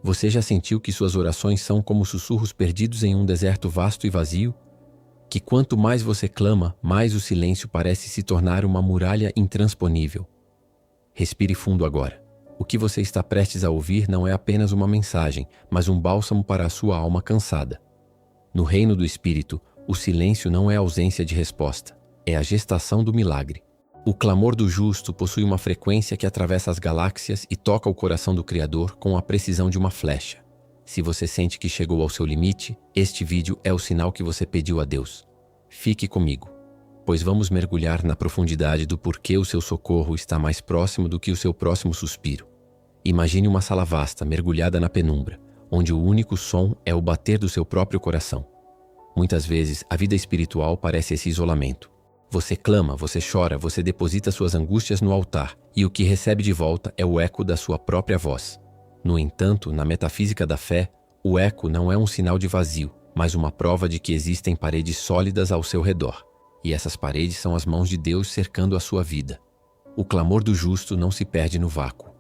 Você já sentiu que suas orações são como sussurros perdidos em um deserto vasto e vazio? Que quanto mais você clama, mais o silêncio parece se tornar uma muralha intransponível. Respire fundo agora. O que você está prestes a ouvir não é apenas uma mensagem, mas um bálsamo para a sua alma cansada. No reino do Espírito, o silêncio não é ausência de resposta, é a gestação do milagre. O clamor do justo possui uma frequência que atravessa as galáxias e toca o coração do Criador com a precisão de uma flecha. Se você sente que chegou ao seu limite, este vídeo é o sinal que você pediu a Deus. Fique comigo, pois vamos mergulhar na profundidade do porquê o seu socorro está mais próximo do que o seu próximo suspiro. Imagine uma sala vasta, mergulhada na penumbra, onde o único som é o bater do seu próprio coração. Muitas vezes, a vida espiritual parece esse isolamento. Você clama, você chora, você deposita suas angústias no altar, e o que recebe de volta é o eco da sua própria voz. No entanto, na metafísica da fé, o eco não é um sinal de vazio, mas uma prova de que existem paredes sólidas ao seu redor. E essas paredes são as mãos de Deus cercando a sua vida. O clamor do justo não se perde no vácuo.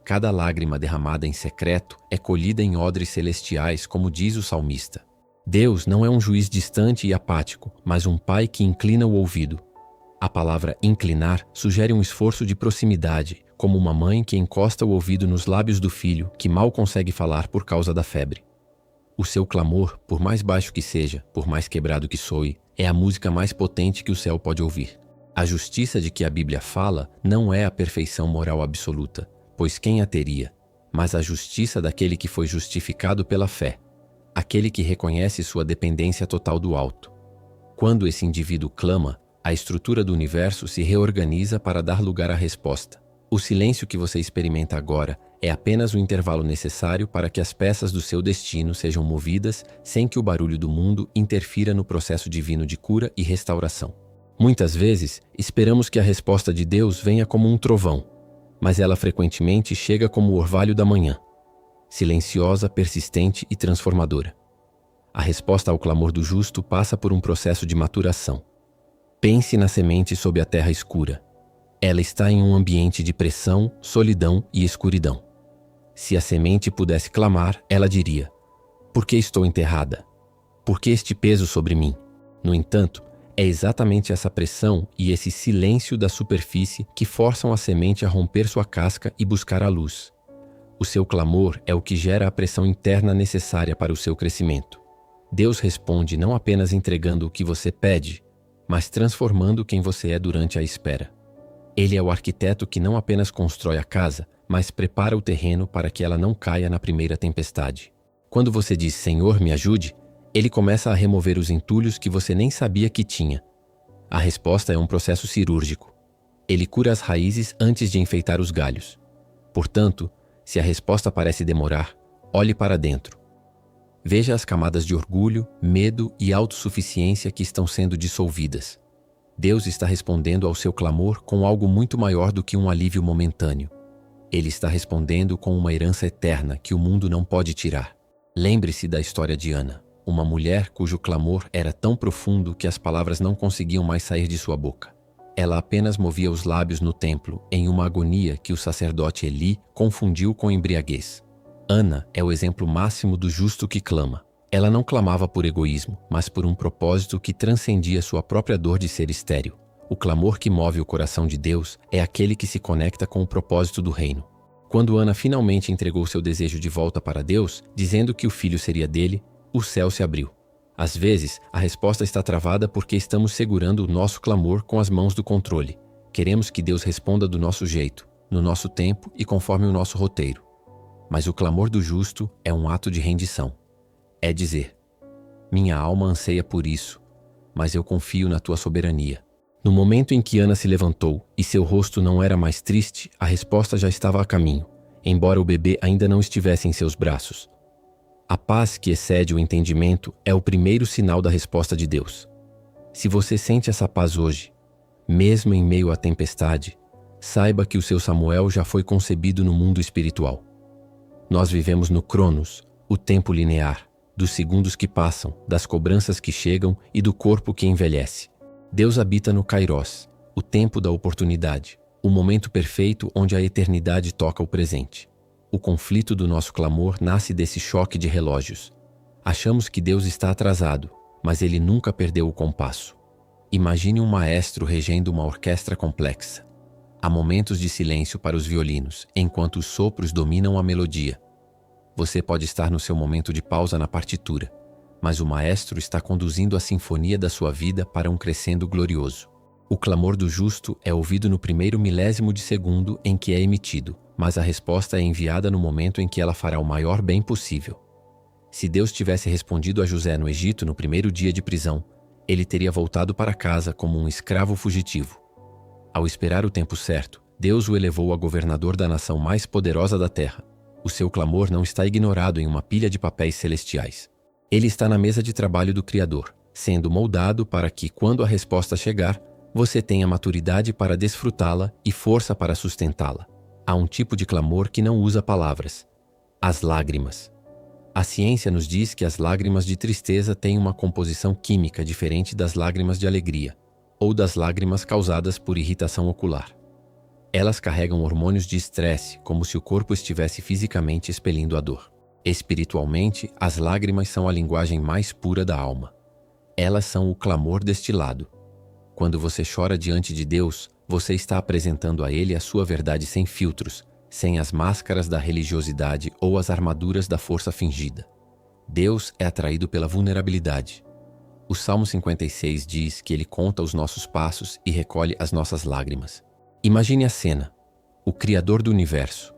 Cada lágrima derramada em secreto é colhida em odres celestiais, como diz o salmista. Deus não é um juiz distante e apático, mas um pai que inclina o ouvido. A palavra inclinar sugere um esforço de proximidade, como uma mãe que encosta o ouvido nos lábios do filho que mal consegue falar por causa da febre. O seu clamor, por mais baixo que seja, por mais quebrado que soe, é a música mais potente que o céu pode ouvir. A justiça de que a Bíblia fala não é a perfeição moral absoluta, pois quem a teria, mas a justiça daquele que foi justificado pela fé, aquele que reconhece sua dependência total do alto. Quando esse indivíduo clama, a estrutura do universo se reorganiza para dar lugar à resposta. O silêncio que você experimenta agora é apenas o intervalo necessário para que as peças do seu destino sejam movidas sem que o barulho do mundo interfira no processo divino de cura e restauração. Muitas vezes, esperamos que a resposta de Deus venha como um trovão, mas ela frequentemente chega como o orvalho da manhã, silenciosa, persistente e transformadora. A resposta ao clamor do justo passa por um processo de maturação. Pense na semente sob a terra escura. Ela está em um ambiente de pressão, solidão e escuridão. Se a semente pudesse clamar, ela diria: "Por que estou enterrada? Por que este peso sobre mim?" No entanto, é exatamente essa pressão e esse silêncio da superfície que forçam a semente a romper sua casca e buscar a luz. O seu clamor é o que gera a pressão interna necessária para o seu crescimento. Deus responde não apenas entregando o que você pede, mas transformando quem você é durante a espera. Ele é o arquiteto que não apenas constrói a casa, mas prepara o terreno para que ela não caia na primeira tempestade. Quando você diz "Senhor, me ajude", ele começa a remover os entulhos que você nem sabia que tinha. A resposta é um processo cirúrgico. Ele cura as raízes antes de enfeitar os galhos. Portanto, se a resposta parece demorar, olhe para dentro. Veja as camadas de orgulho, medo e autossuficiência que estão sendo dissolvidas. Deus está respondendo ao seu clamor com algo muito maior do que um alívio momentâneo. Ele está respondendo com uma herança eterna que o mundo não pode tirar. Lembre-se da história de Ana, uma mulher cujo clamor era tão profundo que as palavras não conseguiam mais sair de sua boca. Ela apenas movia os lábios no templo em uma agonia que o sacerdote Eli confundiu com embriaguez. Ana é o exemplo máximo do justo que clama. Ela não clamava por egoísmo, mas por um propósito que transcendia sua própria dor de ser estéril. O clamor que move o coração de Deus é aquele que se conecta com o propósito do reino. Quando Ana finalmente entregou seu desejo de volta para Deus, dizendo que o filho seria dele, o céu se abriu. Às vezes, a resposta está travada porque estamos segurando o nosso clamor com as mãos do controle. Queremos que Deus responda do nosso jeito, no nosso tempo e conforme o nosso roteiro. Mas o clamor do justo é um ato de rendição. É dizer: "Minha alma anseia por isso, mas eu confio na tua soberania." No momento em que Ana se levantou e seu rosto não era mais triste, a resposta já estava a caminho, embora o bebê ainda não estivesse em seus braços. A paz que excede o entendimento é o primeiro sinal da resposta de Deus. Se você sente essa paz hoje, mesmo em meio à tempestade, saiba que o seu Samuel já foi concebido no mundo espiritual. Nós vivemos no Cronos, o tempo linear, dos segundos que passam, das cobranças que chegam e do corpo que envelhece. Deus habita no Kairos, o tempo da oportunidade, o momento perfeito onde a eternidade toca o presente. O conflito do nosso clamor nasce desse choque de relógios. Achamos que Deus está atrasado, mas Ele nunca perdeu o compasso. Imagine um maestro regendo uma orquestra complexa. Há momentos de silêncio para os violinos, enquanto os sopros dominam a melodia. Você pode estar no seu momento de pausa na partitura, mas o maestro está conduzindo a sinfonia da sua vida para um crescendo glorioso. O clamor do justo é ouvido no primeiro milésimo de segundo em que é emitido, mas a resposta é enviada no momento em que ela fará o maior bem possível. Se Deus tivesse respondido a José no Egito no primeiro dia de prisão, ele teria voltado para casa como um escravo fugitivo. Ao esperar o tempo certo, Deus o elevou a governador da nação mais poderosa da terra. O seu clamor não está ignorado em uma pilha de papéis celestiais. Ele está na mesa de trabalho do Criador, sendo moldado para que, quando a resposta chegar, você tenha maturidade para desfrutá-la e força para sustentá-la. Há um tipo de clamor que não usa palavras: as lágrimas. A ciência nos diz que as lágrimas de tristeza têm uma composição química diferente das lágrimas de alegria, ou das lágrimas causadas por irritação ocular. Elas carregam hormônios de estresse, como se o corpo estivesse fisicamente expelindo a dor. Espiritualmente, as lágrimas são a linguagem mais pura da alma. Elas são o clamor destilado. Quando você chora diante de Deus, você está apresentando a Ele a sua verdade sem filtros, sem as máscaras da religiosidade ou as armaduras da força fingida. Deus é atraído pela vulnerabilidade. O Salmo 56 diz que Ele conta os nossos passos e recolhe as nossas lágrimas. Imagine a cena: o Criador do universo,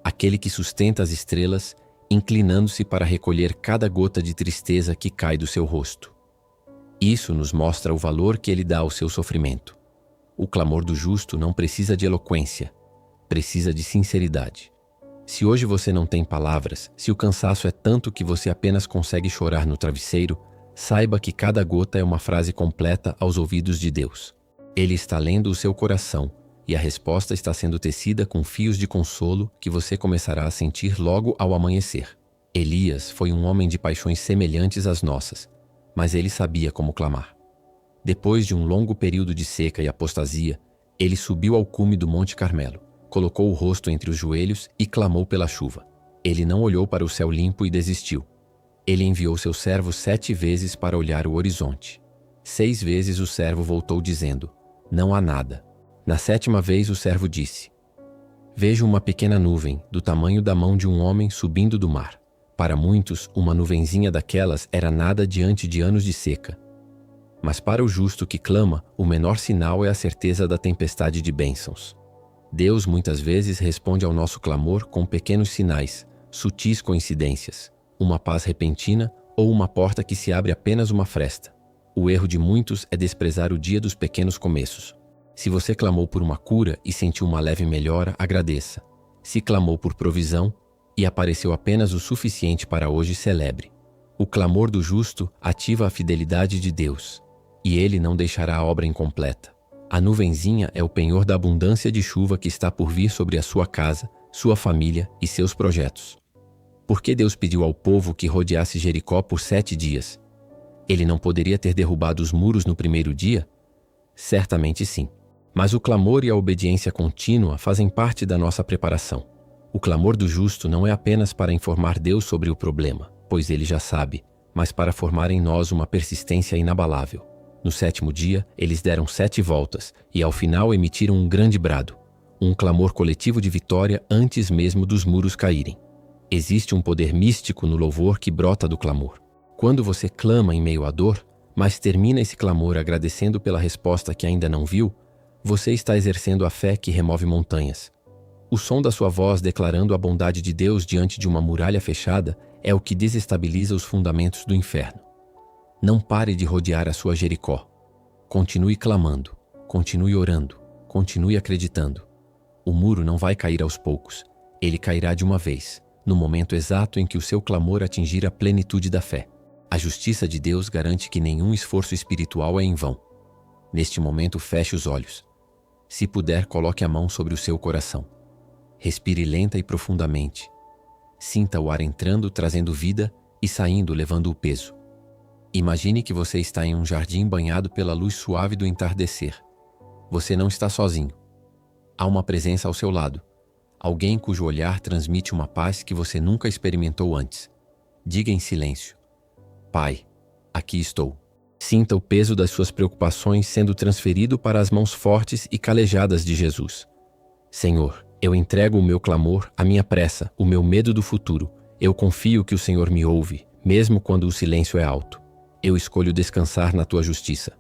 aquele que sustenta as estrelas, inclinando-se para recolher cada gota de tristeza que cai do seu rosto. Isso nos mostra o valor que Ele dá ao seu sofrimento. O clamor do justo não precisa de eloquência, precisa de sinceridade. Se hoje você não tem palavras, se o cansaço é tanto que você apenas consegue chorar no travesseiro, saiba que cada gota é uma frase completa aos ouvidos de Deus. Ele está lendo o seu coração, e a resposta está sendo tecida com fios de consolo que você começará a sentir logo ao amanhecer. Elias foi um homem de paixões semelhantes às nossas, mas ele sabia como clamar. Depois de um longo período de seca e apostasia, ele subiu ao cume do Monte Carmelo, colocou o rosto entre os joelhos e clamou pela chuva. Ele não olhou para o céu limpo e desistiu. Ele enviou seu servo 7 vezes para olhar o horizonte. 6 vezes o servo voltou dizendo: "Não há nada." Na 7ª vez o servo disse: "Vejo uma pequena nuvem, do tamanho da mão de um homem subindo do mar." Para muitos, uma nuvenzinha daquelas era nada diante de anos de seca. Mas para o justo que clama, o menor sinal é a certeza da tempestade de bênçãos. Deus muitas vezes responde ao nosso clamor com pequenos sinais, sutis coincidências, uma paz repentina ou uma porta que se abre apenas uma fresta. O erro de muitos é desprezar o dia dos pequenos começos. Se você clamou por uma cura e sentiu uma leve melhora, agradeça. Se clamou por provisão e apareceu apenas o suficiente para hoje, celebre. O clamor do justo ativa a fidelidade de Deus, e Ele não deixará a obra incompleta. A nuvenzinha é o penhor da abundância de chuva que está por vir sobre a sua casa, sua família e seus projetos. Por que Deus pediu ao povo que rodeasse Jericó por 7 dias? Ele não poderia ter derrubado os muros no primeiro dia? Certamente sim. Mas o clamor e a obediência contínua fazem parte da nossa preparação. O clamor do justo não é apenas para informar Deus sobre o problema, pois Ele já sabe, mas para formar em nós uma persistência inabalável. No 7º dia, eles deram 7 voltas e ao final emitiram um grande brado, um clamor coletivo de vitória antes mesmo dos muros caírem. Existe um poder místico no louvor que brota do clamor. Quando você clama em meio à dor, mas termina esse clamor agradecendo pela resposta que ainda não viu, você está exercendo a fé que remove montanhas. O som da sua voz declarando a bondade de Deus diante de uma muralha fechada é o que desestabiliza os fundamentos do inferno. Não pare de rodear a sua Jericó. Continue clamando, continue orando, continue acreditando. O muro não vai cair aos poucos, ele cairá de uma vez, no momento exato em que o seu clamor atingir a plenitude da fé. A justiça de Deus garante que nenhum esforço espiritual é em vão. Neste momento, feche os olhos. Se puder, coloque a mão sobre o seu coração. Respire lenta e profundamente. Sinta o ar entrando, trazendo vida, e saindo, levando o peso. Imagine que você está em um jardim banhado pela luz suave do entardecer. Você não está sozinho. Há uma presença ao seu lado. alguém cujo olhar transmite uma paz que você nunca experimentou antes. Diga em silêncio: Pai, aqui estou. Sinta o peso das suas preocupações sendo transferido para as mãos fortes e calejadas de Jesus. Senhor, eu entrego o meu clamor, a minha pressa, o meu medo do futuro. Eu confio que o Senhor me ouve, mesmo quando o silêncio é alto. Eu escolho descansar na tua justiça.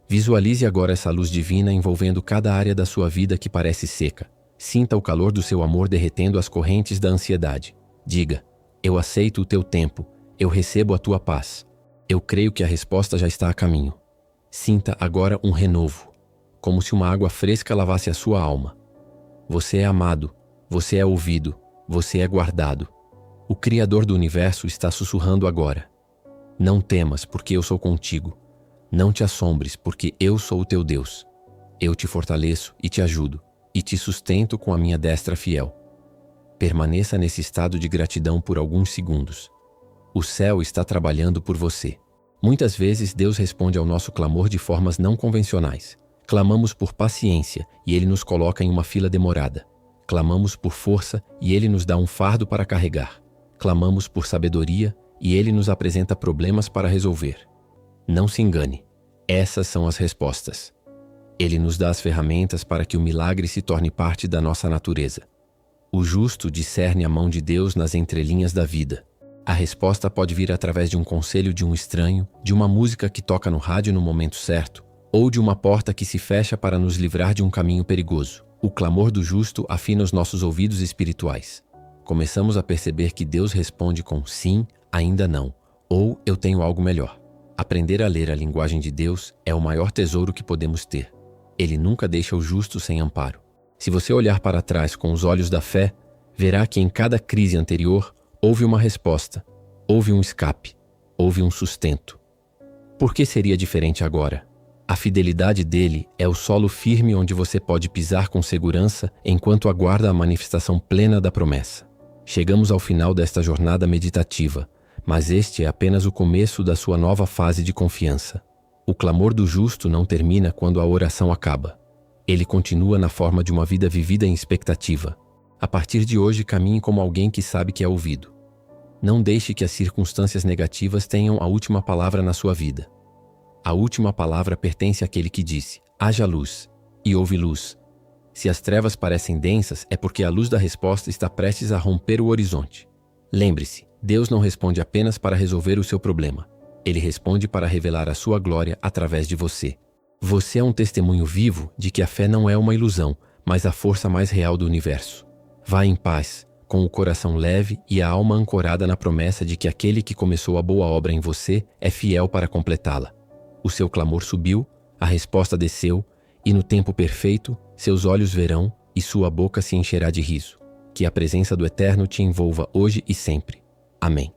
Visualize agora essa luz divina envolvendo cada área da sua vida que parece seca. Sinta o calor do seu amor derretendo as correntes da ansiedade. Diga: eu aceito o teu tempo, eu recebo a tua paz. Eu creio que a resposta já está a caminho. Sinta agora um renovo, como se uma água fresca lavasse a sua alma. Você é amado, você é ouvido, você é guardado. O Criador do Universo está sussurrando agora: não temas, porque eu sou contigo. Não te assombres, porque eu sou o teu Deus. Eu te fortaleço e te ajudo, e te sustento com a minha destra fiel. Permaneça nesse estado de gratidão por alguns segundos. O céu está trabalhando por você. Muitas vezes Deus responde ao nosso clamor de formas não convencionais. Clamamos por paciência e Ele nos coloca em uma fila demorada. Clamamos por força e Ele nos dá um fardo para carregar. Clamamos por sabedoria e Ele nos apresenta problemas para resolver. Não se engane, essas são as respostas. Ele nos dá as ferramentas para que o milagre se torne parte da nossa natureza. O justo discerne a mão de Deus nas entrelinhas da vida. A resposta pode vir através de um conselho de um estranho, de uma música que toca no rádio no momento certo, ou de uma porta que se fecha para nos livrar de um caminho perigoso. O clamor do justo afina os nossos ouvidos espirituais. Começamos a perceber que Deus responde com sim, ainda não, ou eu tenho algo melhor. Aprender a ler a linguagem de Deus é o maior tesouro que podemos ter. Ele nunca deixa o justo sem amparo. Se você olhar para trás com os olhos da fé, verá que em cada crise anterior houve uma resposta, houve um escape, houve um sustento. Por que seria diferente agora? A fidelidade dele é o solo firme onde você pode pisar com segurança enquanto aguarda a manifestação plena da promessa. Chegamos ao final desta jornada meditativa, mas este é apenas o começo da sua nova fase de confiança. O clamor do justo não termina quando a oração acaba. Ele continua na forma de uma vida vivida em expectativa. A partir de hoje, caminhe como alguém que sabe que é ouvido. Não deixe que as circunstâncias negativas tenham a última palavra na sua vida. A última palavra pertence àquele que disse: haja luz, e houve luz. Se as trevas parecem densas, é porque a luz da resposta está prestes a romper o horizonte. Lembre-se, Deus não responde apenas para resolver o seu problema. Ele responde para revelar a sua glória através de você. Você é um testemunho vivo de que a fé não é uma ilusão, mas a força mais real do universo. Vá em paz, com o coração leve e a alma ancorada na promessa de que aquele que começou a boa obra em você é fiel para completá-la. O seu clamor subiu, a resposta desceu, e no tempo perfeito, seus olhos verão e sua boca se encherá de riso. Que a presença do Eterno te envolva hoje e sempre. Amém.